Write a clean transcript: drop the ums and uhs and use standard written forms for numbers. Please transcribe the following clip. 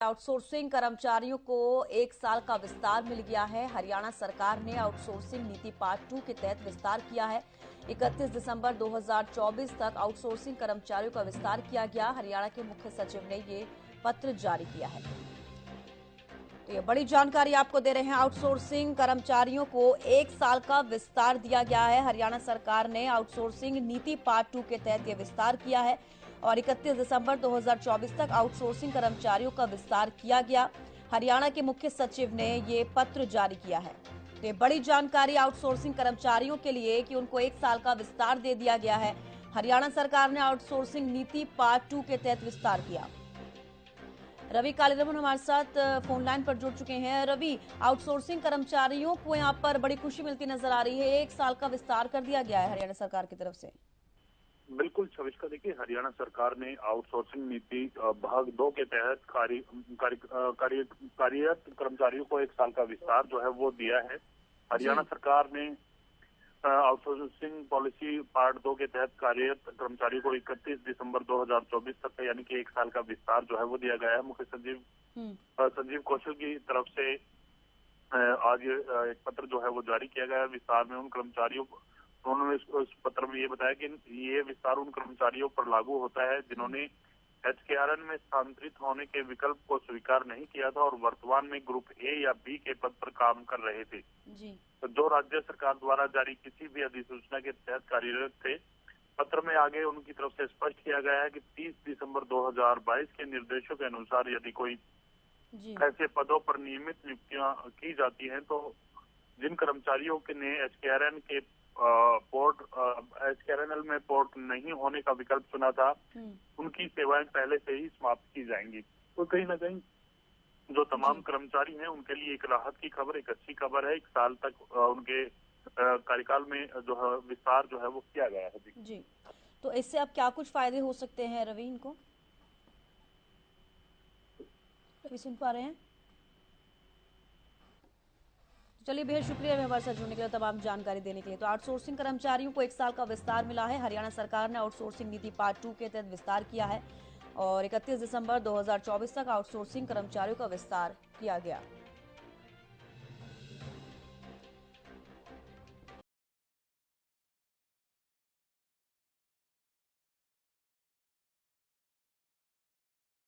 Outsourcing कर्मचारियों को 1 साल का विस्तार मिल गया है। हरियाणा सरकार ने आउटसोर्सिंग नीति पार्ट 2 के तहत विस्तार किया है। 31 दिसंबर 2024 तक आउटसोर्सिंग कर्मचारियों का विस्तार किया गया। हरियाणा के मुख्य सचिव ने ये पत्र जारी किया है। तो ये बड़ी जानकारी आपको दे रहे हैं। आउटसोर्सिंग कर्मचारियों को 1 साल का विस्तार दिया गया है। हरियाणा सरकार ने आउटसोर्सिंग नीति पार्ट 2 के तहत ये विस्तार किया है और 31 दिसंबर 2024 तक आउटसोर्सिंग कर्मचारियों का विस्तार किया गया। हरियाणा के मुख्य सचिव ने ये पत्र जारी किया है। तो ये बड़ी जानकारी आउटसोर्सिंग कर्मचारियों के लिए कि उनको 1 साल का विस्तार दे दिया गया है। हरियाणा सरकार ने आउटसोर्सिंग नीति पार्ट 2 के तहत विस्तार किया। रवि कालीरमन हमारे साथ फोन लाइन पर जुड़ चुके हैं। रवि, आउटसोर्सिंग कर्मचारियों को यहाँ पर बड़ी खुशी मिलती नजर आ रही है। 1 साल का विस्तार कर दिया गया है हरियाणा सरकार की तरफ से। बिल्कुल छविष्का, देखिए हरियाणा सरकार ने आउटसोर्सिंग नीति भाग 2 के तहत कार्यरत कर्मचारियों को 1 साल का विस्तार जो है वो दिया है। हरियाणा सरकार ने आउटसोर्सिंग पॉलिसी पार्ट 2 के तहत कार्यरत कर्मचारियों को 31 दिसंबर 2024 तक यानी कि 1 साल का विस्तार जो है वो दिया गया है। मुख्य सचिव संजीव कौशल की तरफ से आज एक पत्र जो है वो जारी किया गया है। विस्तार में उन कर्मचारियों उन्होंने उस पत्र में ये बताया कि ये विस्तार उन कर्मचारियों पर लागू होता है जिन्होंने एचकेआरएन में स्थानांतरित होने के विकल्प को स्वीकार नहीं किया था और वर्तमान में ग्रुप ए या बी के पद पर काम कर रहे थे। तो जो राज्य सरकार द्वारा जारी किसी भी अधिसूचना के तहत कार्यरत थे। पत्र में आगे उनकी तरफ से स्पष्ट किया गया है कि 30 दिसंबर 2022 के निर्देशों के अनुसार यदि कोई ऐसे पदों पर नियमित नियुक्तियां की जाती हैं तो जिन कर्मचारियों के ने एचकेआरएन के एचकेआरएनएल में पोर्ट नहीं होने का विकल्प चुना था, उनकी सेवाएं पहले से ही समाप्त की जाएंगी। तो कहीं ना कहीं जो तमाम कर्मचारी हैं उनके लिए एक राहत की खबर, एक अच्छी खबर है। 1 साल तक उनके कार्यकाल में जो है विस्तार जो है वो किया गया है। जी, तो इससे अब क्या कुछ फायदे हो सकते हैं रवि इनको? रवि सुन पा रहे हैं? चलिए, बेहद शुक्रिया हमारे साथ जुड़ने के लिए, तमाम जानकारी देने के लिए। तो आउटसोर्सिंग कर्मचारियों को 1 साल का विस्तार मिला है। हरियाणा सरकार ने आउटसोर्सिंग नीति पार्ट 2 के तहत विस्तार किया है और 31 दिसंबर 2024 तक आउटसोर्सिंग कर्मचारियों का विस्तार किया गया।